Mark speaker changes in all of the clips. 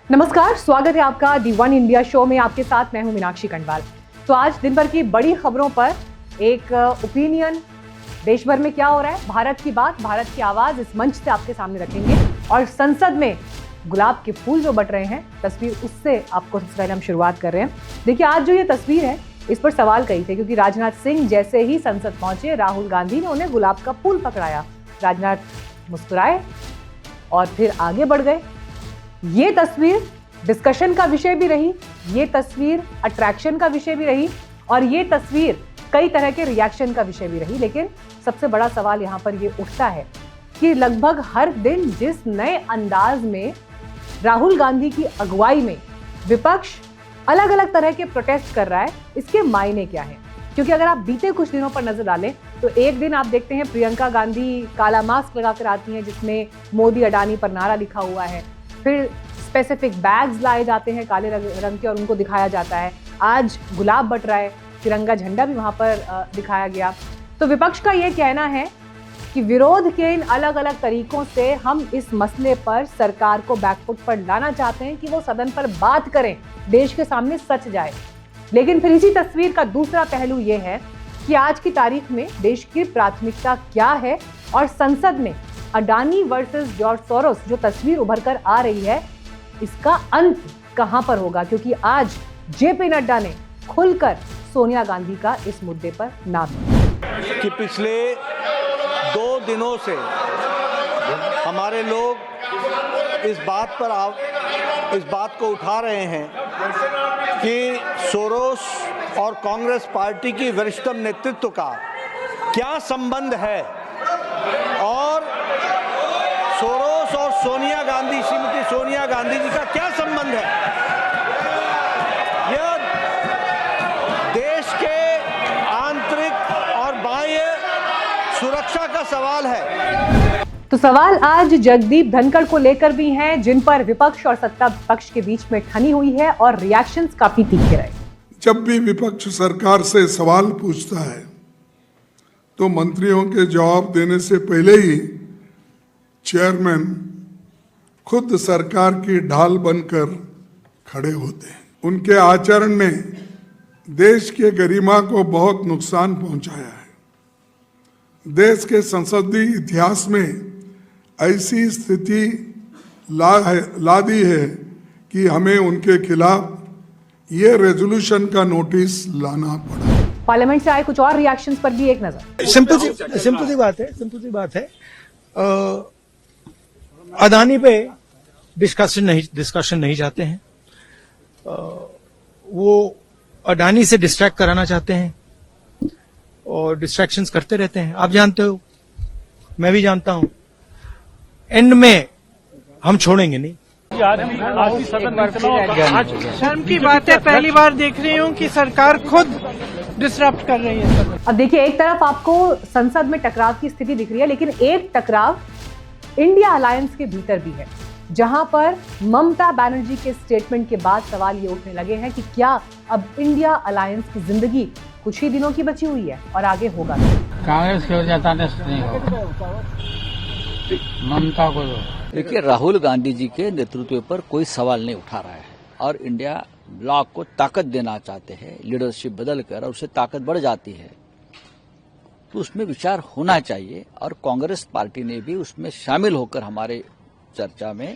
Speaker 1: नमस्कार, स्वागत है आपका दी वन इंडिया शो में। आपके साथ मैं हूं मीनाक्षी कंडवाल। तो आज दिन भर की बड़ी खबरों पर एक ओपिनियन, देश भर में क्या हो रहा है, भारत की बात, भारत की आवाज इस मंच से आपके सामने रखेंगे। और संसद में गुलाब के फूल जो बट रहे हैं, तस्वीर उससे आपको सबसे पहले हम शुरुआत कर रहे हैं। देखिए, आज जो ये तस्वीर है इस पर सवाल कई थे, क्योंकि राजनाथ सिंह जैसे ही संसद पहुंचे, राहुल गांधी ने उन्हें गुलाब का फूल पकड़ाया। राजनाथ मुस्कुराए और फिर आगे बढ़ गए। ये तस्वीर डिस्कशन का विषय भी रही, ये तस्वीर अट्रैक्शन का विषय भी रही और ये तस्वीर कई तरह के रिएक्शन का विषय भी रही। लेकिन सबसे बड़ा सवाल यहाँ पर ये उठता है कि लगभग हर दिन जिस नए अंदाज में राहुल गांधी की अगुवाई में विपक्ष अलग अलग तरह के प्रोटेस्ट कर रहा है, इसके मायने क्या है? क्योंकि अगर आप बीते कुछ दिनों पर नजर डालें तो एक दिन आप देखते हैं प्रियंका गांधी काला मास्क लगाकर आती हैं जिसमें मोदी अडानी पर नारा लिखा हुआ है। फिर स्पेसिफिक बैग्स लाए जाते हैं काले रंग के और उनको दिखाया जाता है। आज गुलाब बट रहा है, तिरंगा झंडा भी वहां पर दिखाया गया। तो विपक्ष का ये कहना है कि विरोध के इन अलग अलग तरीकों से हम इस मसले पर सरकार को बैकफुट पर लाना चाहते हैं कि वो सदन पर बात करें, देश के सामने सच जाए। लेकिन फिर इसी तस्वीर का दूसरा पहलू ये है कि आज की तारीख में देश की प्राथमिकता क्या है और संसद में अडानी वर्सेस जॉर्ज सोरोस जो तस्वीर उभर कर आ रही है, इसका अंत कहां पर होगा? क्योंकि आज जेपी नड्डा ने खुलकर सोनिया गांधी का इस मुद्दे पर नाम दिया
Speaker 2: कि पिछले 2 दिनों से हमारे लोग इस बात को उठा रहे हैं कि सोरोस और कांग्रेस पार्टी की वरिष्ठतम नेतृत्व का क्या संबंध है और सोरोस और सोनिया गांधी, श्रीमती सोनिया गांधी जी का क्या संबंध है। यह देश के आंतरिक और बाह्य सुरक्षा का सवाल है।
Speaker 1: तो सवाल आज जगदीप धनखड़ को लेकर भी हैं, जिन पर विपक्ष और सत्ता पक्ष के बीच में ठनी हुई है और रिएक्शंस काफी तीखे रहे।
Speaker 3: जब भी विपक्ष सरकार से सवाल पूछता है तो मंत्रियों के जवाब देने से पहले ही चेयरमैन खुद सरकार की ढाल बनकर खड़े होते हैं। उनके आचरण ने देश के गरिमा को बहुत नुकसान पहुंचाया है। देश के संसदीय इतिहास में ऐसी स्थिति ला दी है कि हमें उनके खिलाफ ये रेजोल्यूशन का नोटिस लाना पड़ा।
Speaker 1: पार्लियामेंट से आए कुछ और रिएक्शंस पर भी एक नजर।
Speaker 4: सिंपल सी बात है अदानी पे डिस्कशन नहीं चाहते हैं। वो अडानी से डिस्ट्रैक्ट कराना चाहते हैं और डिस्ट्रैक्शंस करते रहते हैं। आप जानते हो, मैं भी जानता हूं, एंड में हम छोड़ेंगे नहीं।
Speaker 5: शर्म की बात है, पहली बार देख रही हूँ कि सरकार खुद डिसरप्ट कर रही है।
Speaker 1: अब देखिए, एक तरफ आपको संसद में टकराव की स्थिति दिख रही है, लेकिन एक टकराव इंडिया अलायंस के भीतर भी है, जहां पर ममता बनर्जी के स्टेटमेंट के बाद सवाल ये उठने लगे हैं कि क्या अब इंडिया अलायंस की जिंदगी कुछ ही दिनों की बची हुई है और आगे होगा?
Speaker 6: कांग्रेस की वजह नहीं होगा, ममता को।
Speaker 7: देखिए, राहुल गांधी जी के नेतृत्व पर कोई सवाल नहीं उठा रहा है और इंडिया ब्लॉक को ताकत देना चाहते हैं। लीडरशिप बदल कर और उससे ताकत बढ़ जाती है तो उसमें विचार होना चाहिए और कांग्रेस पार्टी ने भी उसमें शामिल होकर हमारे चर्चा में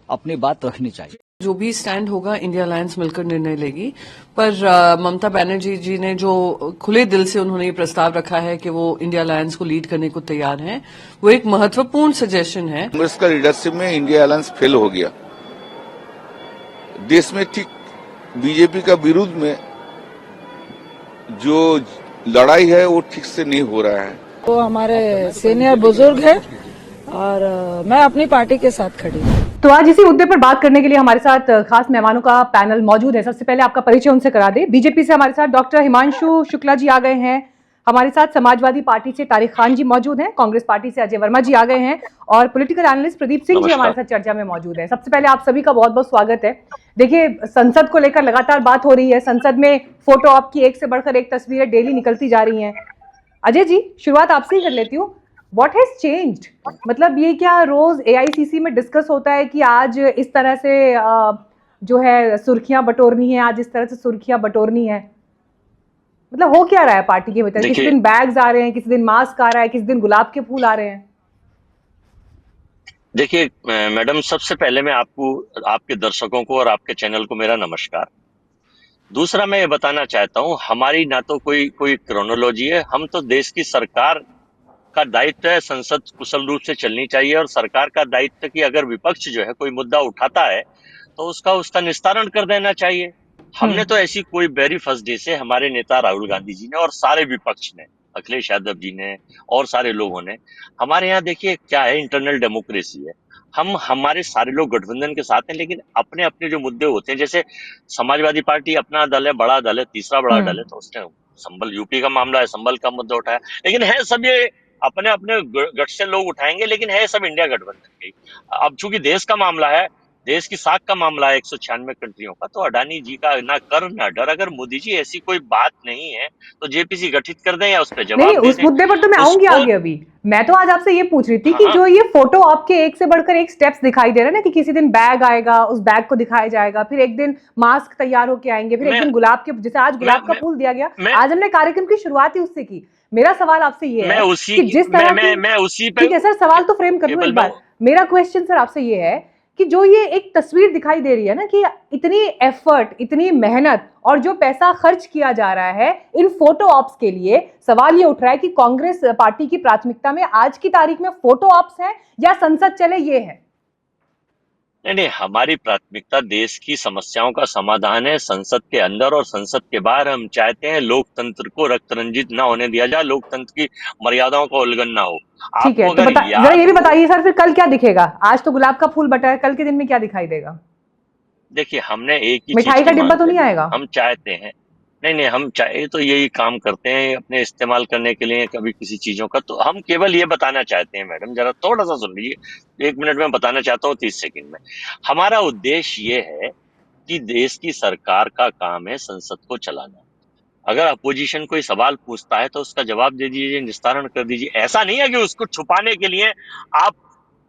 Speaker 7: अपनी बात रखनी चाहिए।
Speaker 8: जो भी स्टैंड होगा इंडिया अलायंस मिलकर निर्णय लेगी, पर ममता बनर्जी जी ने जो खुले दिल से उन्होंने ये प्रस्ताव रखा है कि वो इंडिया अलायंस को लीड करने को तैयार हैं, वो एक महत्वपूर्ण सजेशन है।
Speaker 9: कांग्रेस का लीडरशिप में इंडिया अलायंस फेल हो गया। देश में ठीक बीजेपी का विरुद्ध में जो लड़ाई है वो ठीक से नहीं हो रहा है।
Speaker 10: वो हमारे सीनियर बुजुर्ग है और मैं अपनी पार्टी के साथ खड़ी हूँ।
Speaker 1: तो आज इसी मुद्दे पर बात करने के लिए हमारे साथ खास मेहमानों का पैनल मौजूद है। सबसे पहले आपका परिचय उनसे करा दे। बीजेपी से हमारे साथ डॉक्टर हिमांशु शुक्ला जी आ गए हैं, हमारे साथ समाजवादी पार्टी से तारिक खान जी मौजूद हैं, कांग्रेस पार्टी से अजय वर्मा जी आ गए हैं और पॉलिटिकल एनालिस्ट प्रदीप सिंह जी हमारे साथ चर्चा में मौजूद है। सबसे पहले आप सभी का बहुत बहुत स्वागत है। देखिए, संसद को लेकर लगातार बात हो रही है। संसद में फोटो ऑप की एक से बढ़कर एक तस्वीरें डेली निकलती जा रही हैं। अजय जी, शुरुआत आपसे ही कर लेती हूँ। What has changed? मतलब ये क्या रोज एआईसीसी में डिस्कस होता है कि आज इस तरह से जो है सुर्खियां बटोरनी है, आज इस तरह से सुर्खियां बटोरनी है? मतलब हो क्या रहा है पार्टी के भीतर? किसी दिन बैग्स आ रहे हैं, किसी दिन मास्क आ रहा है, किसी दिन गुलाब के फूल आ रहे हैं।
Speaker 11: देखिए मैडम, सबसे पहले मैं आपको, आपके दर्शकों को और आपके चैनल को मेरा नमस्कार। दूसरा मैं ये बताना चाहता हूँ, हमारी ना तो कोई क्रोनोलॉजी है, हम तो देश की सरकार का दायित्व है, संसद कुशल रूप से चलनी चाहिए और सरकार का दायित्व कि अगर विपक्ष जो है कोई मुद्दा उठाता है तो उसका निस्तारण कर देना चाहिए। हमने तो ऐसी कोई वेरी फर्स्ट डे से हमारे नेता राहुल गांधी जी ने और सारे विपक्ष ने, अखिलेश यादव जी ने और सारे लोगों ने, हमारे यहाँ देखिए क्या है, इंटरनल डेमोक्रेसी है। हमारे सारे लोग गठबंधन के साथ हैं, लेकिन अपने अपने जो मुद्दे होते हैं, जैसे समाजवादी पार्टी अपना दल है, बड़ा दल है, तीसरा बड़ा दल है, तो उसने संबल यूपी का मामला है, संबल का मुद्दा उठाया, लेकिन है सब ये अपने अपने गठ से लोग उठाएंगे, लेकिन है सब इंडिया गठबंधन के। अब चूंकि देश का मामला है, देश की साख का मामला है 196 कंट्रियों का, तो अडानी जी का ना कर ना डर। अगर मोदी जी ऐसी कोई बात नहीं है तो जेपीसी गठित कर दें या उस पर जवाब
Speaker 1: नहीं, उस मुद्दे पर तो मैं आऊंगी आगे। अभी मैं तो आज आपसे ये पूछ रही थी कि जो ये फोटो आपके एक से बढ़कर एक स्टेप्स दिखाई दे रहे हैं ना, कि किसी दिन बैग आएगा, उस बैग को दिखाया जाएगा, फिर एक दिन मास्क तैयार होके आएंगे, फिर एक दिन गुलाब के, जैसे आज गुलाब का फूल दिया गया, आज हमने कार्यक्रम की शुरुआत ही उससे की। मेरा सवाल आपसे ये है कि जिस तरह मैं उसी पे, ठीक है सर, सवाल तो फ्रेम कर लूं एक बार। मेरा क्वेश्चन सर आपसे ये है कि जो ये एक तस्वीर दिखाई दे रही है ना, कि इतनी एफर्ट, इतनी मेहनत और जो पैसा खर्च किया जा रहा है इन फोटो ऑप्स के लिए, सवाल ये उठ रहा है कि कांग्रेस पार्टी की प्राथमिकता में आज की तारीख में फोटो ऑप्स है या संसद चले, ये है?
Speaker 11: नहीं, हमारी प्राथमिकता देश की समस्याओं का समाधान है, संसद के अंदर और संसद के बाहर। हम चाहते हैं लोकतंत्र को रक्त रंजित ना होने दिया जाए, लोकतंत्र की मर्यादाओं का उल्लंघन ना हो।
Speaker 1: ठीक है, तो जरा ये भी बताइए सर, फिर कल क्या दिखेगा? आज तो गुलाब का फूल बटा है, कल के दिन में क्या दिखाई देगा?
Speaker 11: देखिए, हमने एक ही
Speaker 1: मिठाई का डिब्बा तो नहीं आएगा?
Speaker 11: हम चाहते हैं, नहीं, हम चाहे तो यही काम करते हैं अपने इस्तेमाल करने के लिए कभी किसी चीजों का। तो हम केवल ये बताना चाहते हैं मैडम, जरा थोड़ा सा सुन लीजिए, 1 मिनट में बताना चाहता हूँ 30 सेकंड में। हमारा उद्देश्य ये है कि देश की सरकार का काम है संसद को चलाना। अगर अपोजिशन कोई सवाल पूछता है तो उसका जवाब दे दीजिए, निस्तारण कर दीजिए। ऐसा नहीं है कि उसको छुपाने के लिए आप,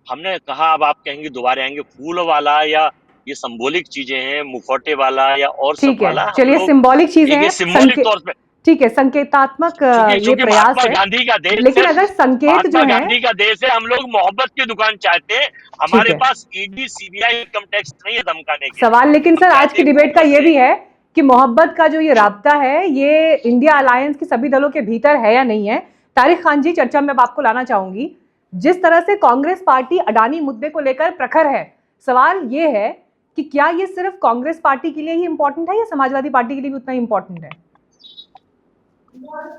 Speaker 11: हमने कहा, अब आप कहेंगे दोबारा आएंगे, फूल वाला या ये सिंबॉलिक चीजें हैं, मुखौटे वाला या और सब वाला।
Speaker 1: चलिए, सिंबॉलिक चीजें हैं,
Speaker 11: सिंबॉलिक तौर पे
Speaker 1: ठीक है, संकेतात्मक ये प्रयास है,
Speaker 11: गांधी का देश,
Speaker 1: लेकिन अगर संकेत जो है,
Speaker 11: गांधी का देश है, हम लोग मोहब्बत की दुकान चाहते हैं। हमारे पास ईडी सीबीआई इनकम टैक्स नहीं है धमकाने के
Speaker 1: सवाल। लेकिन सर आज की डिबेट का ये भी है कि मोहब्बत का जो ये राब्ता है, ये इंडिया अलायंस के सभी दलों के भीतर है या नहीं है? तारिक खान जी, चर्चा में आपको लाना चाहूंगी। जिस तरह से कांग्रेस पार्टी अडानी मुद्दे को लेकर प्रखर है, सवाल ये है कि क्या ये सिर्फ कांग्रेस पार्टी के लिए ही इंपॉर्टेंट है या समाजवादी पार्टी के लिए भी उतना इंपॉर्टेंट है?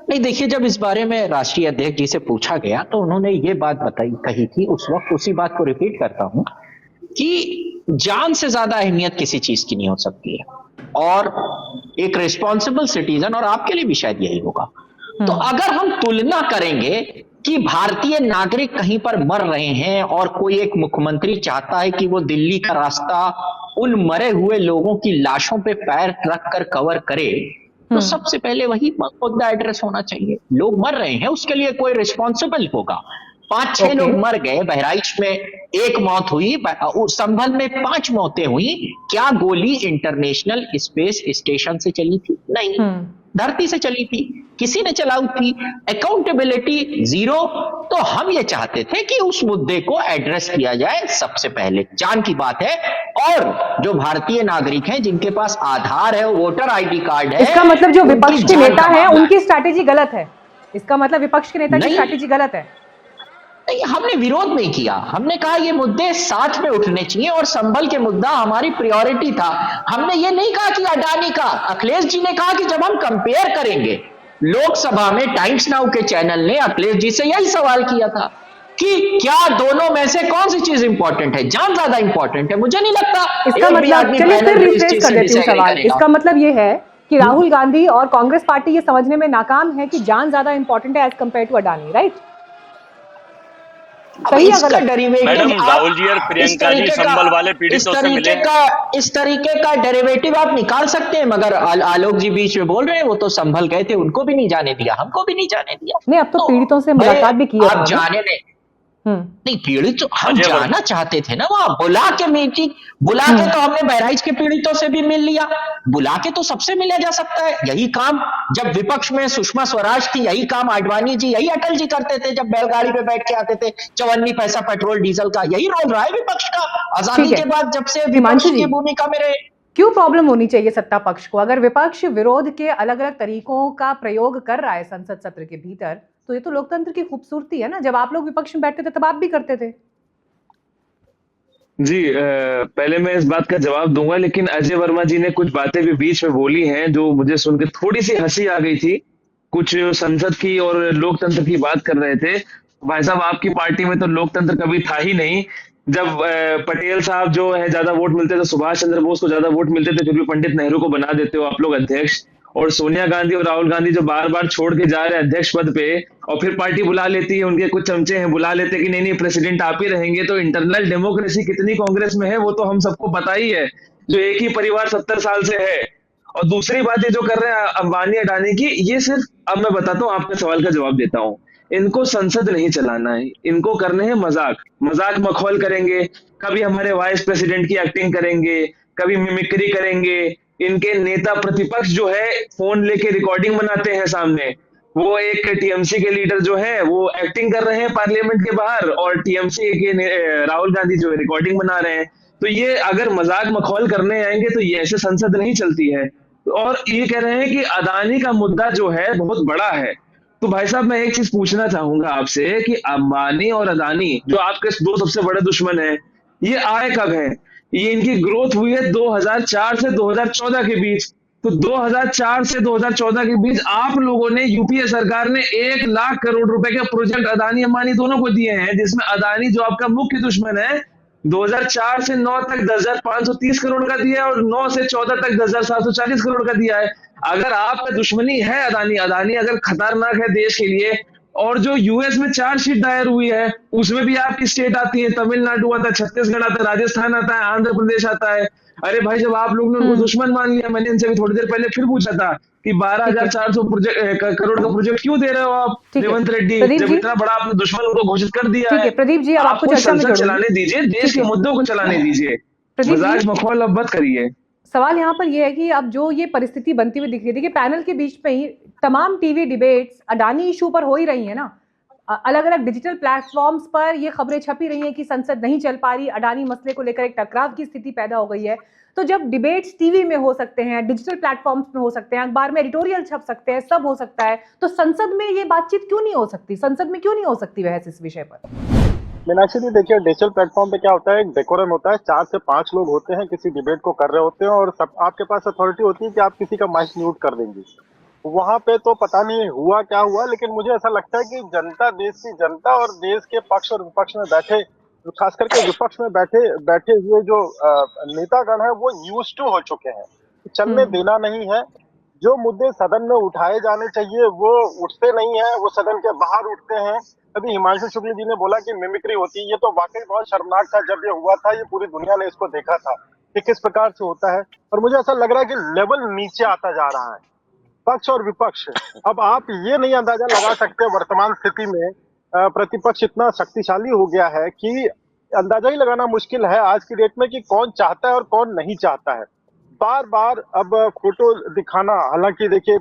Speaker 12: नहीं, देखिए, जब इस बारे में राष्ट्रीय अध्यक्ष जी से पूछा गया तो उन्होंने ये बात कही थी उस वक्त, उसी बात को रिपीट करता हूं कि जान से ज्यादा अहमियत किसी चीज की नहीं हो सकती है, और एक रिस्पॉन्सिबल सिटीजन, और आपके लिए भी शायद यही होगा। तो अगर हम तुलना करेंगे कि भारतीय नागरिक कहीं पर मर रहे हैं और कोई एक मुख्यमंत्री चाहता है कि वो दिल्ली का रास्ता उन मरे हुए लोगों की लाशों पे पैर रख कर कवर करे, तो सबसे पहले वही मुद्दा एड्रेस होना चाहिए। लोग मर रहे हैं, उसके लिए कोई रिस्पॉन्सिबल होगा। 5-6 लोग मर गए, बहराइच में 1 मौत हुई, संभल में 5 मौतें हुई। क्या गोली इंटरनेशनल स्पेस स्टेशन से चली थी? नहीं, धरती से चली थी, किसी ने चलाई थी। अकाउंटेबिलिटी 0। तो हम ये चाहते थे कि उस मुद्दे को एड्रेस किया जाए सबसे पहले। जान की बात है, और जो भारतीय नागरिक हैं जिनके पास आधार है, वोटर आईडी कार्ड है,
Speaker 1: इसका मतलब जो विपक्ष के नेता हैं उनकी स्ट्रैटेजी गलत है? इसका मतलब विपक्ष के नेता की स्ट्रैटेजी गलत है?
Speaker 12: नहीं, हमने विरोध नहीं किया, हमने कहा ये मुद्दे साथ में उठने चाहिए, और संभल के मुद्दा हमारी प्रायोरिटी था। हमने ये नहीं कहा कि अडानी का। अखिलेश जी ने कहा कि जब हम कंपेयर करेंगे, लोकसभा में टाइम्स नाउ के चैनल ने अखिलेश जी से यही सवाल किया था कि क्या दोनों में से कौन सी चीज इंपॉर्टेंट है? जान ज्यादा इंपॉर्टेंट है? मुझे नहीं लगता।
Speaker 1: इसका मतलब, चलिए फिर रिफ्रेश कर देती हूं सवाल। इसका मतलब ये है कि राहुल गांधी और कांग्रेस पार्टी ये समझने में नाकाम है कि जान ज्यादा इंपॉर्टेंट है as compare to Adani, right?
Speaker 12: अब
Speaker 1: सही या
Speaker 12: इसका
Speaker 1: गलत?
Speaker 12: डेरिवेटिव
Speaker 11: मैडम,
Speaker 12: आप
Speaker 11: राहुल जी और
Speaker 12: इस
Speaker 11: प्रियंका जी
Speaker 12: तरीके
Speaker 11: संबल वाले
Speaker 12: का
Speaker 11: पीड़ितों से मिले हैं।
Speaker 12: इस तरीके का डेरिवेटिव आप निकाल सकते हैं, मगर आलोक जी बीच में बोल रहे हैं वो तो संभल गए थे, उनको भी नहीं जाने दिया, हमको भी नहीं जाने दिया।
Speaker 1: नहीं, अब तो
Speaker 12: तो
Speaker 1: पीड़ितों से
Speaker 12: भाई
Speaker 1: मुलाकात भी की है
Speaker 12: आप
Speaker 1: उन्होंने।
Speaker 12: जाने नहीं नहीं, पीड़ित तो हम
Speaker 11: अजय वर्मा
Speaker 12: जाना चाहते थे ना, वहां बुला के मीटिंग, बुला के तो हमने बहराइच के पीड़ितों से भी मिल लिया, बुला के तो सबसे मिला जा सकता है। यही काम जब विपक्ष में सुषमा स्वराज थी, यही काम आडवाणी जी, यही अटल जी करते थे जब बैलगाड़ी पे बैठ के आते थे, 54 पैसा पेट्रोल डीजल का, यही रोल रहा है विपक्ष का आजादी
Speaker 1: ठीक है
Speaker 12: के बाद, जब से
Speaker 1: हिमांशु
Speaker 12: विपक्ष
Speaker 1: जी,
Speaker 12: की भूमिका में रहे।
Speaker 1: क्यों प्रॉब्लम होनी चाहिए सत्ता पक्ष को? अगर विपक्ष विरोध के अलग अलग तरीकों का प्रयोग कर रहा है संसद सत्र के भीतर, तो ये तो लोकतंत्र की खूबसूरती है ना। जब आप लोग विपक्ष में बैठते थे तब आप भी करते थे।
Speaker 13: जी, पहले मैं इस बात का जवाब दूंगा, लेकिन अजय वर्मा जी ने कुछ बातें भी बीच में बोली हैं जो मुझे सुन के थोड़ी सी हंसी आ गई थी। कुछ संसद की और लोकतंत्र की बात कर रहे थे। भाई साहब, आपकी पार्टी में तो लोकतंत्र कभी था ही नहीं। जब पटेल साहब जो है ज्यादा वोट मिलते थे, सुभाष चंद्र बोस को ज्यादा वोट मिलते थे, फिर भी पंडित नेहरू को बना देते हो आप लोग अध्यक्ष। और सोनिया गांधी और राहुल गांधी जो बार बार छोड़ के जा रहे हैं अध्यक्ष पद पे, और फिर पार्टी बुला लेती है, उनके कुछ चमचे हैं बुला लेते हैं कि नहीं नहीं प्रेसिडेंट आप ही रहेंगे। तो इंटरनल डेमोक्रेसी कितनी कांग्रेस में है वो तो हम सबको पता ही है, जो एक ही परिवार 70 साल से है। और दूसरी बात ये जो कर रहे हैं अंबानी अडानी की, ये सिर्फ, अब मैं बताता हूँ, आपके सवाल का जवाब देता हूँ। इनको संसद नहीं चलाना है, इनको करने हैं मजाक, मजाक मखौल करेंगे। कभी हमारे वाइस प्रेसिडेंट की एक्टिंग करेंगे, कभी मिमिक्री करेंगे। इनके नेता प्रतिपक्ष जो है फोन लेके रिकॉर्डिंग बनाते हैं सामने। वो एक टीएमसी के लीडर जो है वो एक्टिंग कर रहे हैं पार्लियामेंट के बाहर, और टीएमसी के राहुल गांधी जो है रिकॉर्डिंग बना रहे हैं। तो ये अगर मजाक मखौल करने आएंगे तो ये ऐसे संसद नहीं चलती है। और ये कह रहे हैं कि अदानी का मुद्दा जो है बहुत बड़ा है। तो भाई साहब, मैं एक चीज पूछना चाहूंगा आपसे कि अंबानी और अदानी जो आपके दो सबसे बड़े दुश्मन हैं, ये आए कब है? ये इनकी ग्रोथ हुई है 2004 से 2014 के बीच। तो 2004 से 2014 के बीच आप लोगों ने, यूपीए सरकार ने 1 लाख करोड़ रुपए के प्रोजेक्ट अदानी अंबानी दोनों को दिए हैं, जिसमें अदानी जो आपका मुख्य दुश्मन है 2004 से 9 तक 10,530 करोड़ का दिया है, और 9 से 14 तक 10,740 करोड़ का दिया है। अगर आपका दुश्मनी है अदानी, अदानी अगर खतरनाक है देश के लिए, और जो यूएस में चार्जशीट दायर हुई है उसमें भी आपकी स्टेट आती है, तमिलनाडु आता है, छत्तीसगढ़ आता है, राजस्थान आता है, आंध्र प्रदेश आता है। अरे भाई, जब आप लोगों ने उनको दुश्मन मान लिया, मैंने इनसे भी थोड़ी देर पहले फिर पूछा था कि 12,400 करोड़ का प्रोजेक्ट क्यों दे रहे हो आप रेवंत रेड्डी,
Speaker 1: प्रदीप
Speaker 13: जब
Speaker 1: जी?
Speaker 13: इतना बड़ा आपने दुश्मन उनको घोषित कर दिया
Speaker 1: ठीक है प्रदीप जी, अब आपको
Speaker 13: आपको
Speaker 1: चर्चा में
Speaker 13: संसद
Speaker 1: जोड़ूंगी।
Speaker 13: चलाने दीजिए, देश के मुद्दों को चलाने दीजिए,
Speaker 1: प्रदीप
Speaker 13: मजाक
Speaker 1: जी,
Speaker 13: मखौल अब मत करिए।
Speaker 1: सवाल यहाँ पर यह है कि अब जो ये परिस्थिति बनती हुई दिख रही है, देखिए पैनल के बीच में ही तमाम टीवी डिबेट्स अडानी इशू पर हो ही रही है ना। अलग अलग डिजिटल प्लेटफॉर्म्स पर ये खबरें छपी रही हैं कि संसद नहीं चल पा रही, अडानी मसले को लेकर एक टकराव की स्थिति पैदा हो गई है। तो जब डिबेट्स टीवी में हो सकते हैं, डिजिटल प्लेटफॉर्म्स में हो सकते हैं, अखबार में एडिटोरियल छप सकते हैं, सब हो सकता है, तो संसद में ये बातचीत क्यों नहीं हो सकती? संसद में क्यों नहीं हो सकती बहस इस विषय पर?
Speaker 14: मीनाक्षी जी, देखिए डिजिटल प्लेटफॉर्म पे क्या होता है, एक डेकोरम होता है, 4 से 5 लोग होते हैं किसी डिबेट को कर रहे होते हैं, और सब आपके पास अथॉरिटी होती है कि आप किसी का माइक म्यूट कर देंगे। वहां पे तो पता नहीं हुआ क्या हुआ, लेकिन मुझे ऐसा लगता है कि जनता, देश की जनता और देश के पक्ष और विपक्ष में बैठे, खास करके विपक्ष में बैठे हुए जो नेतागण है वो यूज टू हो चुके हैं, चलने देना नहीं है। जो मुद्दे सदन में उठाए जाने चाहिए वो उठते नहीं है, वो सदन के बाहर उठते हैं। अभी हिमांशु शुक्ल जी ने बोला कि मिमिक्री होती है, ये तो वाकई बहुत शर्मनाक था। जब ये हुआ था, ये पूरी दुनिया ने इसको देखा था कि किस प्रकार से होता है, और मुझे ऐसा लग रहा है कि लेवल नीचे आता जा रहा है, पक्ष और विपक्ष। अब आप ये नहीं अंदाजा लगा सकते वर्तमान स्थिति में प्रतिपक्ष इतना शक्तिशाली हो गया है कि अंदाजा ही लगाना मुश्किल है आज की डेट में कि कौन चाहता है और कौन नहीं चाहता है। बार बार अब फोटो दिखाना, हालांकि देखिए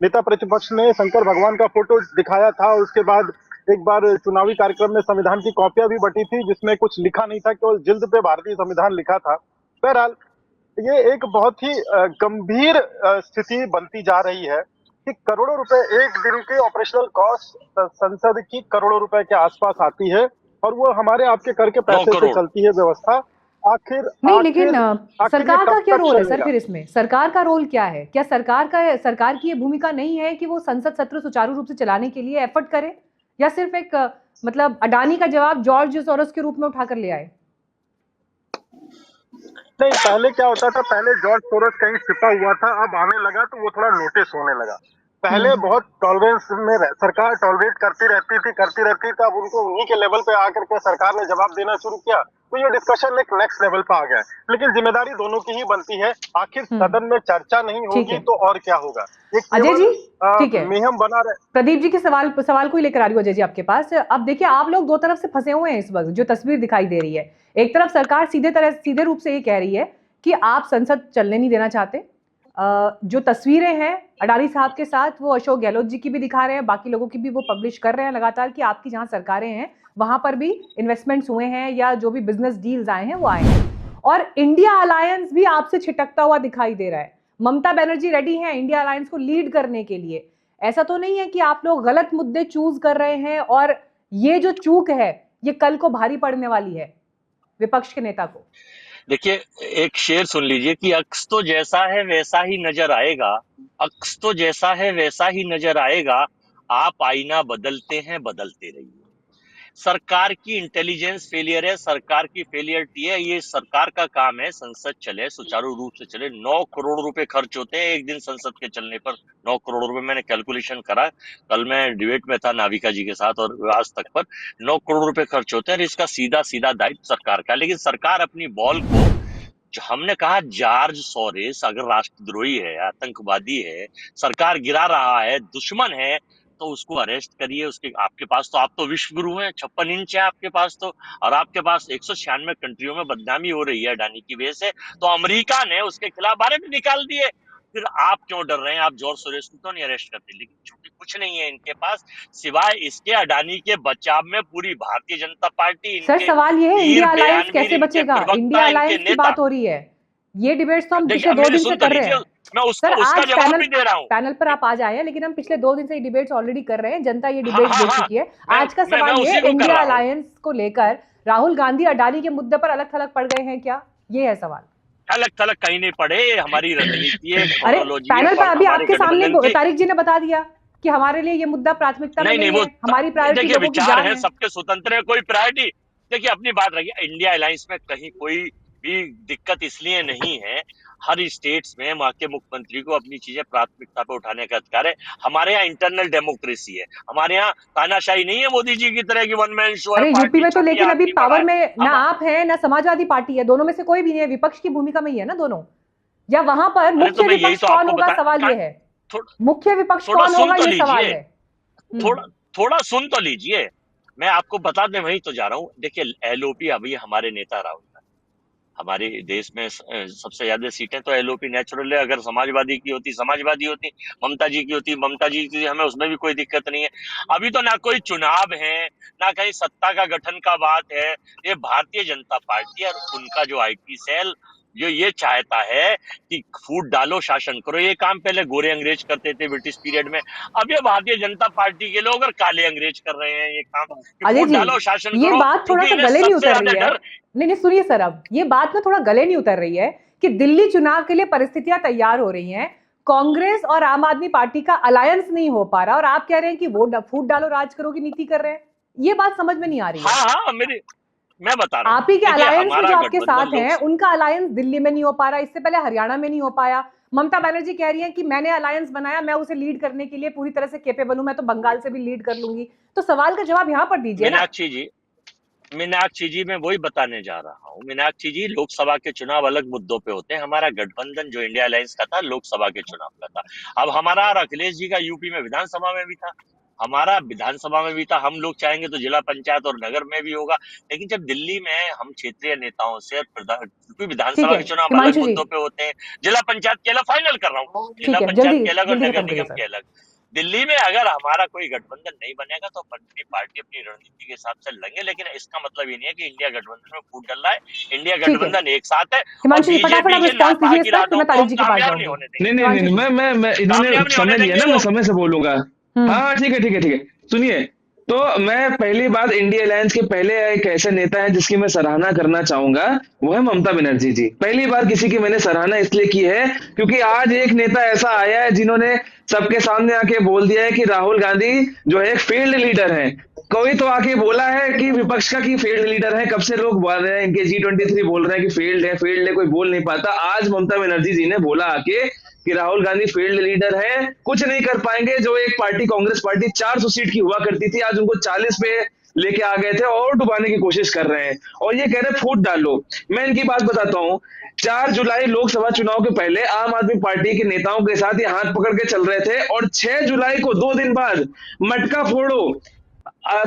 Speaker 14: नेता प्रतिपक्ष ने शंकर भगवान का फोटो दिखाया था, और उसके बाद एक बार चुनावी कार्यक्रम में संविधान की कॉपियां भी बटी थी जिसमें कुछ लिखा नहीं था, केवल जिल्द पे भारतीय संविधान लिखा था। बहरहाल ये एक बहुत ही गंभीर स्थिति बनती जा रही है कि करोड़ों रुपए एक दिन के ऑपरेशनल कॉस्ट संसद की करोड़ों रुपए के आसपास आती है, और वो हमारे आपके कर के पैसे से चलती है व्यवस्था। आखिर
Speaker 1: नहीं, लेकिन सरकार का क्या रोल है सर?
Speaker 14: चलेगा?
Speaker 1: फिर इसमें सरकार का रोल क्या है? क्या सरकार की ये भूमिका नहीं है कि वो संसद सत्र सुचारू रूप से चलाने के लिए एफर्ट करे, या सिर्फ एक मतलब अडानी का जवाब जॉर्ज सोरोस के रूप में उठाकर ले आए?
Speaker 14: नहीं, पहले क्या होता था, पहले जॉर्ज सोरोस कहीं छिपा हुआ था, अब आने लगा तो वो थोड़ा नोटिस होने लगा। पहले बहुत टॉलरेंस में सरकार टॉलरेट करती रहती थी, अब उनको उन्हीं के लेवल पे आकर के सरकार ने जवाब देना शुरू किया, तो ये डिस्कशन एक नेक्स्ट लेवल पे आ गया। लेकिन जिम्मेदारी दोनों की ही बनती है, आखिर सदन में चर्चा नहीं होगी तो और क्या होगा।
Speaker 1: अजय जी ठीक है,
Speaker 14: मुहिम बना रहे।
Speaker 1: प्रदीप जी के सवाल को ही लेकर आ रही हूँ अजय जी आपके पास। अब देखिए आप लोग दो तरफ से फंसे हुए हैं इस वक्त, जो तस्वीर दिखाई दे रही है। एक तरफ सरकार सीधे रूप से ये कह रही है कि आप संसद चलने नहीं देना चाहते। जो तस्वीरें हैं अडानी साहब के साथ, वो अशोक गहलोत जी की भी दिखा रहे हैं, बाकी लोगों की भी वो पब्लिश कर रहे हैं लगातार कि आपकी जहां सरकारें हैं वहां पर भी इन्वेस्टमेंट्स हुए हैं या जो भी बिजनेस डील्स आए हैं वो आए हैं। और इंडिया अलायंस भी आपसे छिटकता हुआ दिखाई दे रहा है। ममता बनर्जी रेडी हैं इंडिया अलायंस को लीड करने के लिए। ऐसा तो नहीं है कि आप लोग गलत मुद्दे चूज कर रहे हैं और ये जो चूक है ये कल को भारी पड़ने वाली है विपक्ष के नेता को?
Speaker 11: देखिए, एक शेर सुन लीजिए कि अक्स तो जैसा है वैसा ही नजर आएगा, अक्स तो जैसा है वैसा ही नजर आएगा, आप आईना बदलते हैं बदलते रहिए। सरकार की इंटेलिजेंस फेलियर है, सरकार की फेलियरिटी है। ये सरकार का काम है संसद चले, सुचारू रूप से चले। 9 करोड़ रुपए खर्च होते हैं एक दिन संसद के चलने पर। 9 करोड़ रुपए मैंने कैलकुलेशन करा, कल मैं डिबेट में था नाविका जी के साथ और आज तक पर। 9 करोड़ रुपए खर्च होते हैं और इसका सीधा दायित्व सरकार का। लेकिन सरकार अपनी बॉल को, जो हमने कहा जॉर्ज सोरोस अगर राष्ट्रद्रोही है, आतंकवादी है, सरकार गिरा रहा है, दुश्मन है, तो उसको अरेस्ट करिए। उसके आपके पास तो, आप तो विश्व गुरु हैं, 56 इंच है आपके पास तो, और आपके पास 196 कंट्रियों में बदनामी हो रही है अडानी की वजह से, तो अमेरिका ने उसके खिलाफ बारे में निकाल दिए। फिर आप क्यों डर रहे हैं? आप जॉर्ज सोरोस को तो नहीं अरेस्ट करते। लेकिन चूंकि कुछ नहीं है इनके पास सिवाय इसके अडानी के बचाव में पूरी भारतीय जनता पार्टी,
Speaker 1: सर सवाल ये है इंडिया अलायंस कैसे बचेगा? इंडिया अलायंस की बात हो रही है, ये डिबेट्स तो हम पिछले 2 दिन से कर रहे हैं।
Speaker 11: मैं उसका जवाब भी दे रहा हूं।
Speaker 1: पैनल पर आप आ जाए हैं, लेकिन हम पिछले 2 दिन से ये डिबेट्स ऑलरेडी कर रहे हैं, जनता ये डिबेट देख चुकी है। आज का सवाल ये, इंडिया अलायंस को लेकर राहुल गांधी अडानी के मुद्दे पर अलग थलग पड़ गए हैं क्या? ये है सवाल।
Speaker 11: अलग थलग कहीं नहीं पड़े, हमारी रणनीति है।
Speaker 1: अरे पैनल पर अभी आपके सामने तारिक जी ने बता दिया कि हमारे लिए ये मुद्दा प्राथमिकता में नहीं है, हमारी प्रायोरिटी लोगों की जान है।
Speaker 11: सबके स्वतंत्र है, कोई प्रायोरिटी। देखिए अपनी बात रखिए, इंडिया अलायंस में कहीं कोई भी दिक्कत इसलिए नहीं है। हर स्टेट्स में वहां के मुख्यमंत्री को अपनी चीजें प्राथमिकता पे उठाने का अधिकार है। हमारे यहाँ इंटरनल डेमोक्रेसी है, हमारे यहाँ तानाशाही नहीं है मोदी जी की तरह की वन मैन शो।
Speaker 1: अरे यूपी में तो लेकिन अभी पावर में ना आप है ना समाजवादी पार्टी है, दोनों में से कोई भी नहीं है, विपक्ष की भूमिका में ही है ना दोनों। या वहां पर मुख्य विपक्ष कौन होगा, सवाल ये है। मुख्य विपक्ष कौन होगा, ये सवाल है।
Speaker 11: थोड़ा सुन तो लीजिए, मैं आपको बता दें, वही तो जा रहा हूँ। देखिए एलओपी अभी हमारे नेता राहुल, हमारे देश में सबसे ज्यादा सीटें तो एलओपी नेचुरल है। अगर समाजवादी की होती, समाजवादी होती, ममता जी की होती, ममता जी की, हमें उसमें भी कोई दिक्कत नहीं है। अभी तो ना कोई चुनाव है, ना कहीं सत्ता का गठन का बात है। ये भारतीय जनता पार्टी और उनका जो आईटी सेल जो ये चाहता है कि फूट डालो, शासन करो। ये काम पहले गोरे अंग्रेज करते थे ब्रिटिश पीरियड में, अब ये भारतीय जनता पार्टी के लोग और काले अंग्रेज कर रहे हैं ये काम। फूट डालो, शासन करो।
Speaker 1: ये बात थोड़ा सा गले नहीं उतर रही है। नहीं सुनिए सर, अब ये बात ना थोड़ा गले नहीं उतर रही है कि दिल्ली चुनाव के लिए परिस्थितियां तैयार हो रही हैं, कांग्रेस और आम आदमी पार्टी का अलायंस नहीं हो पा रहा और आप कह रहे हैं कि वो फूट डालो राज करो की नीति कर रहे हैं। ये बात समझ में नहीं आ रही है।
Speaker 11: हाँ, मैं बता रहा हूं,
Speaker 1: आप ही के अलायंस में जो आपके साथ हैं उनका अलायंस दिल्ली में नहीं हो पा रहा, इससे पहले हरियाणा में नहीं हो पाया। ममता बनर्जी कह रही है कि मैंने अलायंस बनाया, मैं उसे लीड करने के लिए पूरी तरह से केपेबल हूं, मैं तो बंगाल से भी लीड कर लूंगी। तो सवाल का जवाब यहाँ पर दीजिए ना।
Speaker 11: मीनाक्षी जी मैं वही बताने जा रहा हूँ। मीनाक्षी जी, लोकसभा के चुनाव अलग मुद्दों पे होते हैं। हमारा गठबंधन जो इंडिया अलायंस का था लोकसभा के चुनाव का था। अब हमारा और अखिलेश जी का यूपी में विधानसभा में भी था, हमारा विधानसभा में भी था। हम लोग चाहेंगे तो जिला पंचायत और नगर में भी होगा। लेकिन जब दिल्ली में हम क्षेत्रीय नेताओं से विधानसभा के चुनाव अलग मुद्दों पे होते हैं, जिला पंचायत के अलग, फाइनल कर रहा हूँ, जिला पंचायत के अलग और नगर निगम के अलग। दिल्ली में अगर हमारा कोई गठबंधन नहीं बनेगा तो अपनी पार्टी अपनी रणनीति के हिसाब से लड़ेंगे। लेकिन इसका मतलब ये नहीं है कि इंडिया गठबंधन में फूट डल रहा है। इंडिया गठबंधन एक साथ है।
Speaker 1: बीजेपी
Speaker 13: नहीं, मैं इन्होंने समय लिया ना, मैं समय से बोलूंगा। हाँ ठीक है। सुनिए, तो मैं पहली बात इंडिया अलायंस के पहले एक ऐसे नेता है जिसकी मैं सराहना करना चाहूंगा, वो है ममता बनर्जी जी। पहली बार किसी की मैंने सराहना इसलिए की है क्योंकि आज एक नेता ऐसा आया है जिन्होंने सबके सामने आके बोल दिया है कि राहुल गांधी जो है एक फील्ड लीडर है। कोई तो आके बोला है कि विपक्ष का कि फील्ड लीडर है, कब से लोग बोल रहे हैं, इनके G23 बोल रहे हैं कि फील्ड है, कोई बोल नहीं पाता। आज ममता बनर्जी जी ने बोला आके कि राहुल गांधी फील्ड लीडर है, कुछ नहीं कर पाएंगे। जो एक पार्टी कांग्रेस पार्टी 400 सीट की हुआ करती थी, आज उनको 40 पे लेके आ गए थे और डुबाने की कोशिश कर रहे हैं और ये कह रहे फूट डालो। मैं इनकी बात बताता हूँ, 4 जुलाई लोकसभा चुनाव के पहले आम आदमी पार्टी के नेताओं के साथ ये हाथ पकड़ के चल रहे थे और 6 जुलाई को 2 दिन बाद मटका फोड़ो,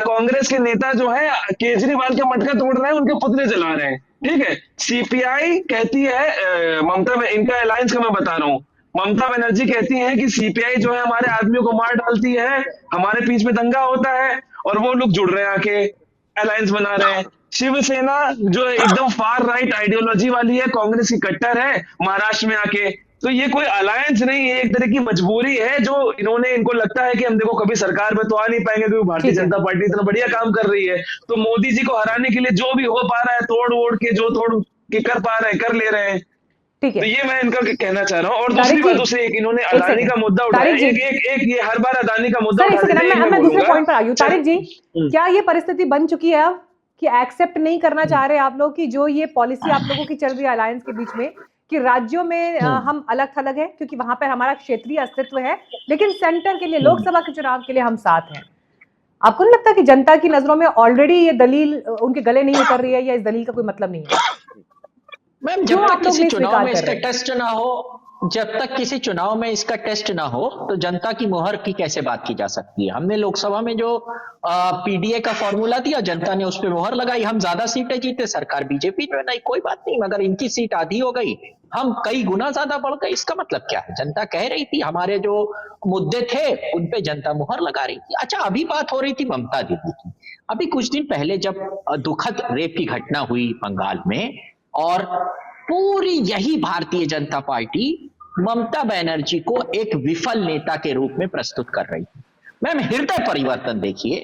Speaker 13: कांग्रेस के नेता जो है केजरीवाल के मटका तोड़ रहे हैं, उनके पुतले जला रहे हैं। ठीक है, सीपीआई कहती है ममता में, इनका अलायंस का मैं बता रहा हूँ, ममता बनर्जी कहती है कि सीपीआई जो है हमारे आदमियों को मार डालती है, हमारे बीच में दंगा होता है और वो लोग जुड़ रहे हैं, आके अलायंस बना रहे हैं। शिवसेना जो एकदम फार राइट आइडियोलॉजी वाली है, कांग्रेस की कट्टर है, महाराष्ट्र में आके, तो ये कोई अलायंस नहीं है, एक तरह की मजबूरी है जो इन्होंने, इनको लगता है कि हम देखो कभी सरकार में तो आ नहीं पाएंगे क्योंकि भारतीय जनता पार्टी इतना बढ़िया काम कर रही है, तो मोदी जी को हराने के लिए जो भी हो पा रहा है तोड़ वोड़ के, जो तोड़ के कर पा रहे हैं कर ले रहे हैं।
Speaker 1: ठीक है,
Speaker 13: तो ये मैं इनका कहना चाह रहा हूँ। और दूसरी बात, दूसरी एक इन्होंने अदानी का मुद्दा उठाया, एक ये हर बार अदानी का मुद्दा उठाते हैं।
Speaker 1: मैं दूसरे पॉइंट पर आई हूँ। तारिक जी, क्या ये परिस्थिति बन चुकी है अब कि एक्सेप्ट नहीं करना चाह रहे आप लोग कि जो ये पॉलिसी आप लोगों की चल रही है अलायंस के बीच में, कि राज्यों में हम अलग थलग है क्योंकि वहां पर हमारा क्षेत्रीय अस्तित्व है, लेकिन सेंटर के लिए, लोकसभा के चुनाव के लिए हम साथ हैं? आपको नहीं लगता कि जनता की नजरों में ऑलरेडी ये दलील उनके गले नहीं उतर रही है, या इस दलील का कोई मतलब नहीं है?
Speaker 12: मैम, जब तक किसी चुनाव में इसका टेस्ट ना हो, जब तक किसी चुनाव में इसका टेस्ट ना हो, तो जनता की मुहर की कैसे बात की जा सकती है? हमने लोकसभा में जो पीडीए का फॉर्मूला दिया, जनता ने उस पर मुहर लगाई, हम ज्यादा सीटें जीते, सरकार बीजेपी में नहीं, कोई बात नहीं, मगर इनकी सीट आधी हो गई, हम कई गुना ज्यादा बढ़ गए, इसका मतलब क्या है? जनता कह रही थी, हमारे जो मुद्दे थे उन पे जनता मुहर लगा रही थी। अच्छा, अभी बात हो रही थी ममता दीदी की। अभी कुछ दिन पहले जब दुखद रेप की घटना हुई बंगाल में, और पूरी यही भारतीय जनता पार्टी ममता बनर्जी को एक विफल नेता के रूप में प्रस्तुत कर रही थी। मैम, हृदय परिवर्तन देखिए,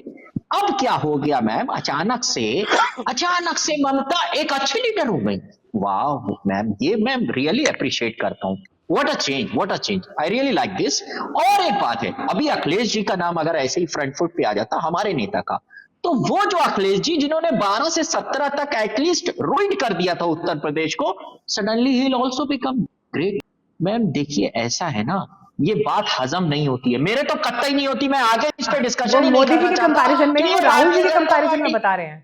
Speaker 12: अब क्या हो गया मैम, अचानक से ममता एक अच्छी लीडर हो गई। वाह मैम, ये मैम रियली अप्रिशिएट करता हूँ। What a change, I really like this. और एक बात है, अभी अखिलेश जी का नाम अगर ऐसे ही फ्रंट फुट पे आ जाता हमारे नेता का, तो वो जो अखिलेश जी जिन्होंने 12 से 17 तक एटलीस्ट रूइंड कर दिया था उत्तर प्रदेश को, suddenly he will also become great. Ma'am देखिए, ऐसा है ना, ये बात हजम नहीं होती है, मेरे तो कतई नहीं होती, मैं आगे इस पे डिस्कशन ही नहीं करना चाहता। मोदी जी के कंपैरिजन में, वो राहुल जी के कंपैरिजन में बता रहे हैं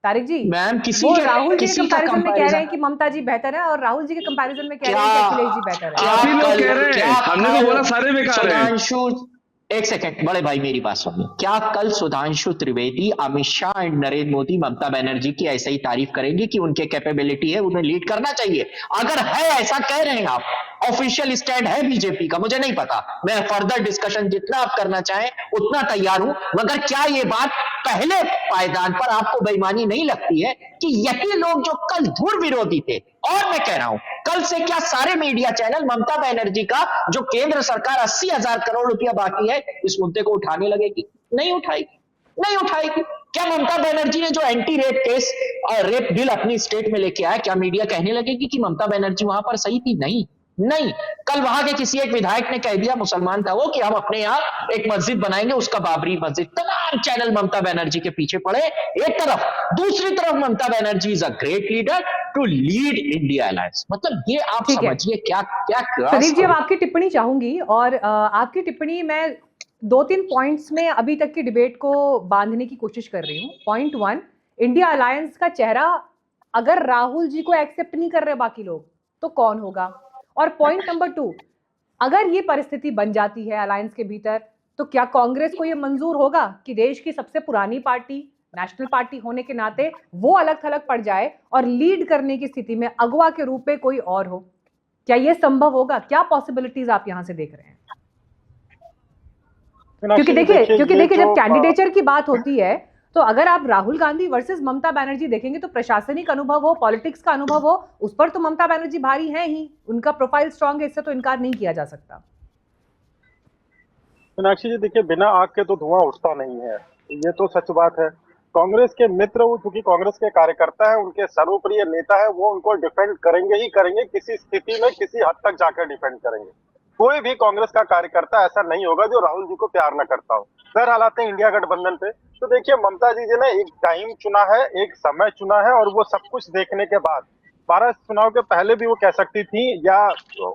Speaker 12: तारिक जी। मैम, राहुल जी के कंपैरिजन में कह रहे हैं कि ममता जी बेहतर है, और राहुल जी के कंपैरिजन में कह रहे हैं कि अखिलेश जी बेहतर है।
Speaker 13: आप ही लोग कह रहे हैं, हमने तो बोला सारे बेकार हैं।
Speaker 12: सुधांशु, एक सेकंड बड़े भाई, मेरी बात सुनिए। क्या कल सुधांशु त्रिवेदी, अमित शाह एंड नरेंद्र मोदी ममता बनर्जी की ऐसे ही तारीफ करेंगे कि उनके कैपेबिलिटी है, उन्हें लीड करना चाहिए? अगर है, ऐसा कह रहे हैं आप, ऑफिशियल स्टैंड है बीजेपी का, मुझे नहीं पता, मैं फर्दर डिस्कशन जितना आप करना चाहें उतना तैयार हूं, मगर क्या ये बात पहले पायदान पर आपको बेईमानी नहीं लगती है कि यही लोग जो कल धुर विरोधी थे, और मैं कह रहा हूं कल से क्या सारे मीडिया चैनल ममता बनर्जी का जो केंद्र सरकार 80,000 करोड़ रुपया बाकी है इस मुद्दे को उठाने लगेगी? नहीं उठाएगी। क्या ममता बनर्जी ने जो एंटी रेप केस और रेप बिल अपनी स्टेट में लेके आया, क्या मीडिया कहने लगेगी कि ममता बनर्जी वहां पर सही थी? नहीं। कल वहां के किसी एक विधायक ने कह दिया, मुसलमान था वो, कि हम अपने यहाँ एक मस्जिद बनाएंगे, उसका बाबरी मस्जिद। तमाम चैनल ममता बनर्जी के पीछे पड़े एक तरफ, दूसरी तरफ Mamata Banerjee is a great leader to lead India alliance. मतलब ये आप समझिए क्या।
Speaker 1: प्रदीप जी, अब आपकी टिप्पणी चाहूंगी, और आपकी टिप्पणी मैं 2-3 पॉइंट्स में अभी तक की डिबेट को बांधने की कोशिश कर रही हूँ। पॉइंट 1, इंडिया अलायंस का चेहरा अगर राहुल जी को एक्सेप्ट नहीं कर रहे बाकी लोग, तो कौन होगा? और पॉइंट नंबर 2, अगर ये परिस्थिति बन जाती है अलायंस के भीतर, तो क्या कांग्रेस को ये मंजूर होगा कि देश की सबसे पुरानी पार्टी, नेशनल पार्टी होने के नाते, वो अलग थलग पड़ जाए और लीड करने की स्थिति में अगवा के रूप में कोई और हो? क्या ये संभव होगा? क्या पॉसिबिलिटीज आप यहां से देख रहे हैं? क्योंकि देखिए जब कैंडिडेचर की बात होती है, तो अगर आप राहुल गांधी वर्सेस ममता बनर्जी देखेंगे, तो प्रशासनिक अनुभव हो, पॉलिटिक्स का अनुभव हो, उस पर तो ममता बनर्जी भारी हैं ही, उनका प्रोफाइल स्ट्रांग है, इससे तो इनकार नहीं किया जा सकता।
Speaker 14: मीनाक्षी जी, देखिए, बिना आग के तो धुआं उठता नहीं है, ये तो सच बात है। कांग्रेस के मित्र, वो चूंकि कांग्रेस के कार्यकर्ता है, उनके सर्वप्रिय नेता है, वो उनको डिफेंड करेंगे ही करेंगे, किसी स्थिति में किसी हद तक जाकर डिफेंड करेंगे। कोई भी कांग्रेस का कार्यकर्ता ऐसा नहीं होगा जो राहुल जी को प्यार न करता हो। बहरहाल आते हैं इंडिया गठबंधन पे, तो देखिए, ममता जी ने एक टाइम चुना है, एक समय चुना है, और वो सब कुछ देखने के बाद 2012 चुनाव के पहले भी वो कह सकती थी, या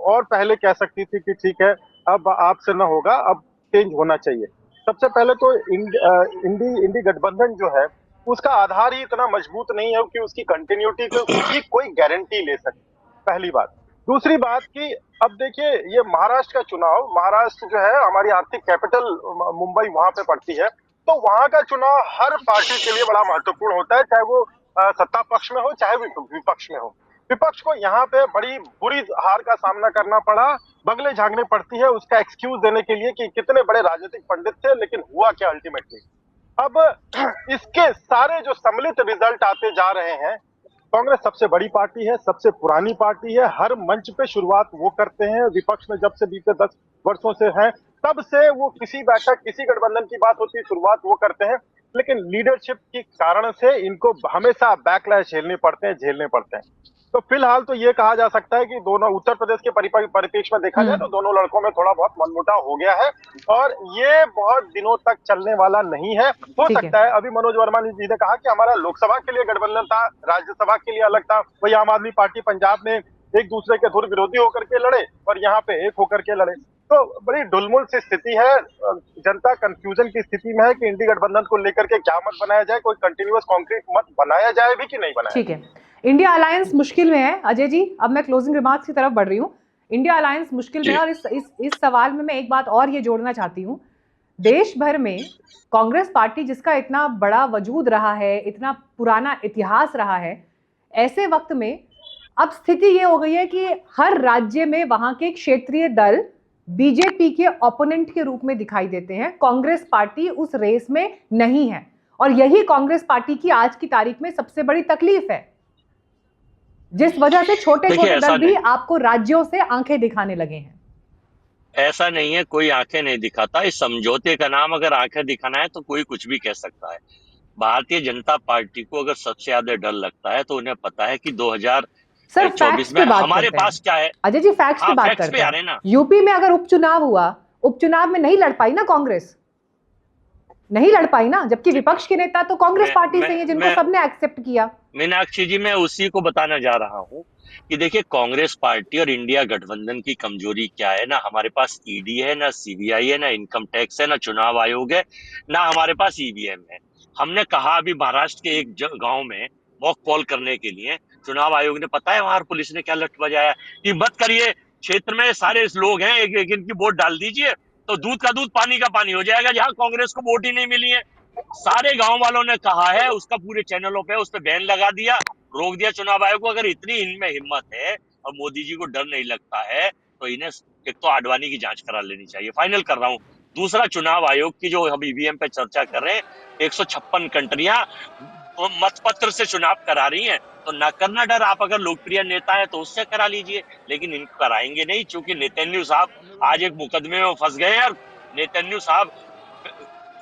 Speaker 14: और पहले कह सकती थी कि ठीक है अब आपसे न होगा, अब चेंज होना चाहिए। सबसे पहले तो इंडी गठबंधन जो है उसका आधार ही इतना मजबूत नहीं है कि उसकी कंटिन्यूटी की कोई गारंटी ले सके, पहली बात। दूसरी बात कि अब देखिए ये महाराष्ट्र का चुनाव, महाराष्ट्र जो है हमारी आर्थिक कैपिटल मुंबई वहां पे पड़ती है, तो वहां का चुनाव हर पार्टी के लिए बड़ा महत्वपूर्ण होता है, चाहे वो सत्ता पक्ष में हो चाहे विपक्ष में हो। विपक्ष को यहाँ पे बड़ी बुरी हार का सामना करना पड़ा, बगले झांकने पड़ती है उसका एक्सक्यूज देने के लिए कि कितने बड़े राजनीतिक पंडित थे, लेकिन हुआ क्या अल्टीमेटली। अब इसके सारे जो सम्मिलित रिजल्ट आते जा रहे हैं, कांग्रेस सबसे बड़ी पार्टी है, सबसे पुरानी पार्टी है, हर मंच पे शुरुआत वो करते हैं, विपक्ष में जब से बीते 10 वर्षों से हैं, तब से वो किसी बैठक किसी गठबंधन की बात होती है शुरुआत वो करते हैं, लेकिन लीडरशिप के कारण से इनको हमेशा बैकलैश झेलने पड़ते हैं। तो फिलहाल तो ये कहा जा सकता है कि दोनों उत्तर प्रदेश के परिप्रेक्ष्य में देखा जाए तो दोनों लड़कों में थोड़ा बहुत मनमुटाव हो गया है, और ये बहुत दिनों तक चलने वाला नहीं है। हो सकता है, अभी मनोज वर्मा जी ने कहा कि हमारा लोकसभा के लिए गठबंधन था, राज्यसभा के लिए अलग था, वही आम आदमी पार्टी पंजाब में एक दूसरे के धुर विरोधी होकर के लड़े और यहाँ पे एक होकर के लड़े, तो बड़ी ढुलमुल सी स्थिति है। जनता कंफ्यूजन की स्थिति में है कि इंडी गठबंधन को लेकर के क्या मत बनाया जाए, कोई कंटिन्यूअस कॉन्क्रीट मत बनाया जाए भी कि नहीं बनाया।
Speaker 1: ठीक है, इंडिया अलायंस मुश्किल में है अजय जी। अब मैं क्लोजिंग रिमार्क्स की तरफ बढ़ रही हूँ। इंडिया अलायंस मुश्किल में है, और इस सवाल में मैं एक बात और ये जोड़ना चाहती हूँ। देश भर में कांग्रेस पार्टी जिसका इतना बड़ा वजूद रहा है, इतना पुराना इतिहास रहा है, ऐसे वक्त में अब स्थिति ये हो गई है कि हर राज्य में वहां के क्षेत्रीय दल बीजेपी के ओपोनेंट के रूप में दिखाई देते हैं। कांग्रेस पार्टी उस रेस में नहीं है, और यही कांग्रेस पार्टी की आज की तारीख में सबसे बड़ी तकलीफ है, जिस वजह से छोटे छोटे दल भी आपको राज्यों से आंखें दिखाने लगे हैं।
Speaker 11: ऐसा नहीं है, कोई आंखें नहीं दिखाता। इस समझौते का नाम अगर आंखें दिखाना है तो कोई कुछ भी कह सकता है। भारतीय जनता पार्टी को अगर सबसे ज्यादा डर लगता है तो उन्हें पता है कि 2024 में हमारे पास क्या है।
Speaker 1: अजय जी फैक्ट्स की बात करते हैं। यूपी में अगर उपचुनाव हुआ, उपचुनाव में नहीं लड़ पाई ना कांग्रेस, नहीं लड़ पाई ना, जबकि विपक्ष के नेता तो कांग्रेस पार्टी से हैं जिनको सबने एक्सेप्ट किया।
Speaker 11: मीनाक्षी जी, मैं उसी को बताना जा रहा हूँ कि देखिए कांग्रेस पार्टी और इंडिया गठबंधन की कमजोरी क्या है। ना हमारे पास ईडी है, ना सीबीआई है, ना इनकम टैक्स है, ना चुनाव आयोग है, ना हमारे पास ईवीएम है। हमने कहा अभी महाराष्ट्र के एक गांव में मॉक कॉल करने के लिए चुनाव आयोग ने, पता है वहां पुलिस ने क्या लठ बजाया कि मत करिए, क्षेत्र में सारे लोग हैं, एक एक इनकी वोट डाल दीजिए तो दूध का दूध पानी का पानी हो जाएगा। जहां कांग्रेस को वोट ही नहीं मिली है, सारे गांव वालों ने कहा है, उसका पूरे चैनलों पे उस पर बैन लगा दिया, रोक दिया चुनाव आयोग को। अगर इतनी इनमें हिम्मत है और मोदी जी को डर नहीं लगता है तो इन्हें एक तो आडवाणी की जांच करा लेनी चाहिए। फाइनल कर रहा हूं। दूसरा, चुनाव आयोग की जो हम ईवीएम पे चर्चा कर रहे हैं, 156 कंट्रियां मतपत्र से चुनाव करा रही हैं, तो न करना डर। आप अगर लोकप्रिय नेता है तो उससे करा लीजिए, लेकिन इनको कराएंगे नहीं, क्योंकि नेतन्याहू साहब आज एक मुकदमे में फंस गए हैं। और नेतन्याहू साहब,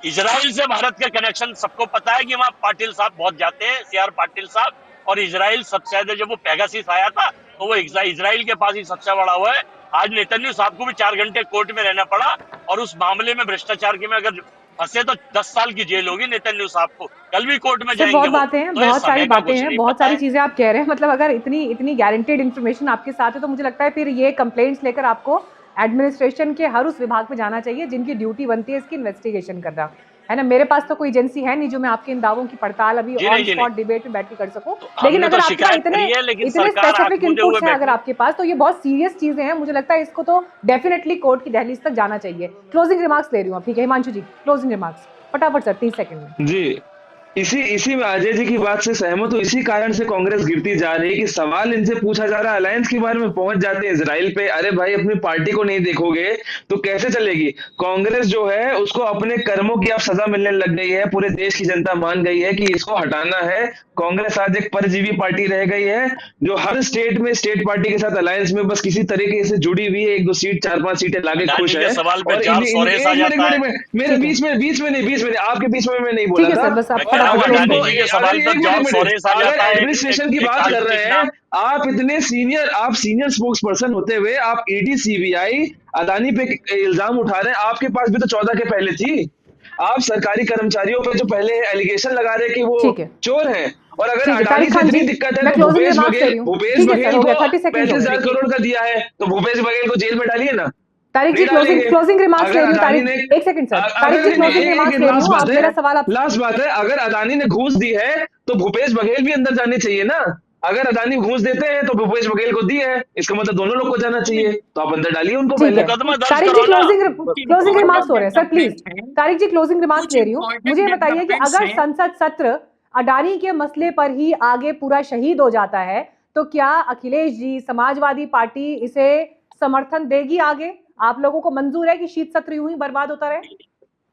Speaker 11: इजराइल से भारत के कनेक्शन सबको पता है कि वहां पाटिल साहब बहुत जाते हैं, सीआर पाटिल साहब, और इजराइल सबसे ज्यादा, जब वो पेगासिस आया था तो वो इजराइल के पास ही सबसे बड़ा हुआ है। आज नेतन्याहू साहब को भी 4 घंटे कोर्ट में रहना पड़ा, और उस मामले में भ्रष्टाचार के में अगर फंसे तो 10 साल की जेल होगी नेतन्याहू साहब को। कल भी कोर्ट में जाएंगे।
Speaker 1: बहुत बातें हैं, बहुत सारी बातें हैं, बहुत सारी चीजें आप कह रहे हैं। मतलब अगर इतनी गारंटेड इन्फॉर्मेशन आपके साथ है तो मुझे लगता है फिर ये कंप्लेंट्स लेकर आपको एडमिनिस्ट्रेशन के हर उस विभाग में जाना चाहिए जिनकी ड्यूटी बनती है इसकी इन्वेस्टिगेशन करना, है ना। मेरे पास तो कोई एजेंसी है नहीं जो मैं आपके इन दावों की पड़ताल अभी ऑन स्पॉट डिबेट में बैठ के कर सकूं, लेकिन अगर आपका इतने स्पेसिफिक इनपुट्स हैं अगर आपके पास, तो ये बहुत सीरियस चीजें हैं। मुझे लगता है इसको तो डेफिनेटली कोर्ट की दहलीज तक जाना चाहिए। क्लोजिंग रिमार्क्स ले रही हूँ, ठीक है हिमांशु जी, क्लोजिंग रिमार्क्स फटाफट सर, 30 सेकंड में।
Speaker 13: जी, इसी में अजय जी की बात से सहमत हूँ। इसी कारण से कांग्रेस गिरती जा रही है कि सवाल इनसे पूछा जा रहा है अलायंस के बारे में, पहुंच जाते हैं इजराइल पे। अरे भाई, अपनी पार्टी को नहीं देखोगे तो कैसे चलेगी। कांग्रेस जो है उसको अपने कर्मों की अब सजा मिलने लग गई है। पूरे देश की जनता मान गई है कि इसको हटाना है। कांग्रेस आज एक परजीवी पार्टी रह गई है जो हर स्टेट में स्टेट पार्टी के साथ अलायंस में बस किसी तरीके से जुड़ी हुई है, 1-2 सीट 4-5 सीटें लाके खुश है। मेरे बीच में नहीं, आपके बीच में मैं नहीं बोला था। एडमिनिस्ट्रेशन की बात कर रहे हैं आप, इतने सीनियर स्पोक्स पर्सन होते हुए आप ईडी सीबीआई अदानी पे इल्जाम उठा रहे हैं। आपके पास भी तो 14 के पहले थी। आप सरकारी कर्मचारियों पे जो पहले एलिगेशन लगा रहे कि वो चोर हैं, और अगर
Speaker 1: ठीक है,
Speaker 13: अडानी
Speaker 1: तारिक
Speaker 13: से
Speaker 1: खान
Speaker 13: इतनी
Speaker 1: जी,
Speaker 13: दिक्कत है
Speaker 1: मैं
Speaker 13: तो
Speaker 1: क्लोजिंग
Speaker 13: भूपेश
Speaker 1: रिमार्क्स ले रही
Speaker 13: बघेल
Speaker 1: हूँ।
Speaker 13: भूपेश
Speaker 1: ठीक है सर,
Speaker 13: बघेल
Speaker 1: हो गया,
Speaker 13: को
Speaker 1: 30 सेकंड हो
Speaker 13: 35,000
Speaker 1: गए।
Speaker 13: करोड़ का दिया है तो भूपेश बघेल को जेल में डालिए ना,
Speaker 1: तारिक जी
Speaker 13: नहीं डालेंगे।
Speaker 1: क्लोजिंग रिमार्क्स ले
Speaker 13: अगर
Speaker 1: रही हूँ।
Speaker 13: अदानी
Speaker 1: तारिक,
Speaker 13: ने
Speaker 1: एक सेकंड सर, तारिक
Speaker 13: अगर
Speaker 1: जी क्लोजिंग रिमार्क्स ले रही
Speaker 13: लास्ट
Speaker 1: हूँ।
Speaker 13: बात
Speaker 1: अब
Speaker 13: है,
Speaker 1: मेरा सवाल आप
Speaker 13: लास्ट बात है, अगर अदानी ने घूस दी है तो भूपेश बघेल भी अंदर जाने चाहिए ना। अगर अदानी घूस देते हैं तो भूपेश बघेल को दी है, इसका मतलब दोनों लोग को जाना चाहिए, तो आप अंदर डालिए उनको
Speaker 1: ठीक
Speaker 13: पहले।
Speaker 1: है। तारिक जी क्लोजिंग रिमार्क्स हो रहे हैं sir, please. Tariq ji closing remarks ले रही हूँ। मुझे ये बताइए कि अगर संसद सत्र अडानी के मसले पर ही आगे पूरा शहीद हो जाता है तो क्या अखिलेश जी, समाजवादी पार्टी इसे समर्थन देगी आगे? आप लोगों को मंजूर है कि शीत सत्र यूं ही बर्बाद होता रहे?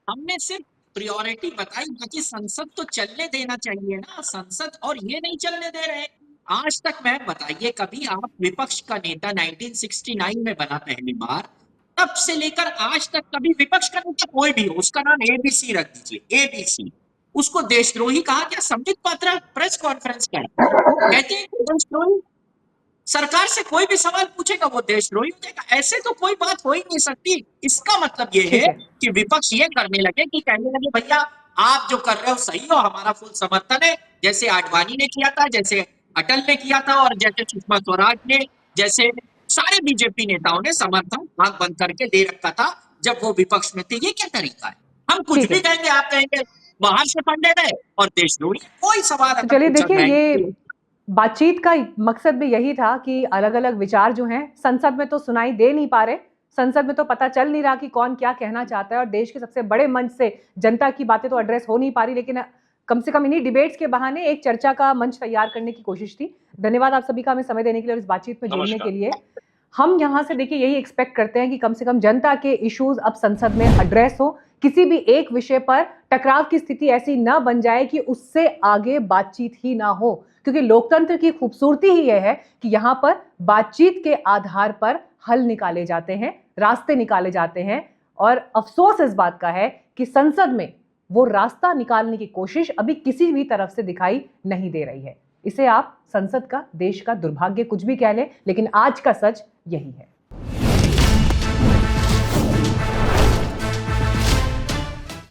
Speaker 15: हमने सिर्फ प्रायोरिटी बताई कि संसद तो चलने देना चाहिए ना, संसद, और ये नहीं चलने दे रहे। आज तक मैं बताइए, कभी आप विपक्ष का नेता 1969 में बना पहली बार, तब से लेकर आज तक कभी विपक्ष का नेता कोई भी हो, उसका नाम एबीसी रख दीजिए, एबीसी, उसको देशद्रोही कहा क्या? संबित पात्रा प्रेस कॉन्फ्रेंस कर कहते हैं कि देशद्रोही, सरकार से कोई भी सवाल पूछेगा वो देशद्रोही हो जाएगा। ऐसे तो कोई बात हो ही नहीं सकती। इसका मतलब ये है कि विपक्ष ये करने लगे कि कहने लगे भैया आप जो कर रहे हो सही हो, हमारा फुल समर्थन है, जैसे आडवाणी ने किया था, जैसे अटल ने किया था, और जैसे सुषमा स्वराज ने, जैसे सारे बीजेपी नेताओं ने समर्थन आंख बंद करके दे रखा था जब वो विपक्ष में थे। ये क्या तरीका है? हम कुछ भी कहेंगे, आप कहेंगे बाहर से फंडेड है और देशद्रोही, कोई सवाल।
Speaker 1: चलिए देखिए, ये बातचीत का मकसद भी यही था कि अलग अलग विचार जो हैं संसद में तो सुनाई दे नहीं पा रहे, संसद में तो पता चल नहीं रहा कि कौन क्या कहना चाहता है, और देश के सबसे बड़े मंच से जनता की बातें तो एड्रेस हो नहीं पा रही, लेकिन कम से कम इन्हीं डिबेट्स के बहाने एक चर्चा का मंच तैयार करने की कोशिश थी। धन्यवाद आप सभी का हमें समय देने के लिए और इस बातचीत में जुड़ने के लिए। हम यहाँ से देखिए यही एक्सपेक्ट करते हैं कि कम से कम जनता के इश्यूज अब संसद में एड्रेस हो, किसी भी एक विषय पर टकराव की स्थिति ऐसी ना बन जाए कि उससे आगे बातचीत ही ना हो, क्योंकि लोकतंत्र की खूबसूरती ही यह है कि यहाँ पर बातचीत के आधार पर हल निकाले जाते हैं, रास्ते निकाले जाते हैं, और अफसोस इस बात का है कि संसद में वो रास्ता निकालने की कोशिश अभी किसी भी तरफ से दिखाई नहीं दे रही है। इसे आप संसद का, देश का दुर्भाग्य कुछ भी कह लें, लेकिन आज का सच यही है।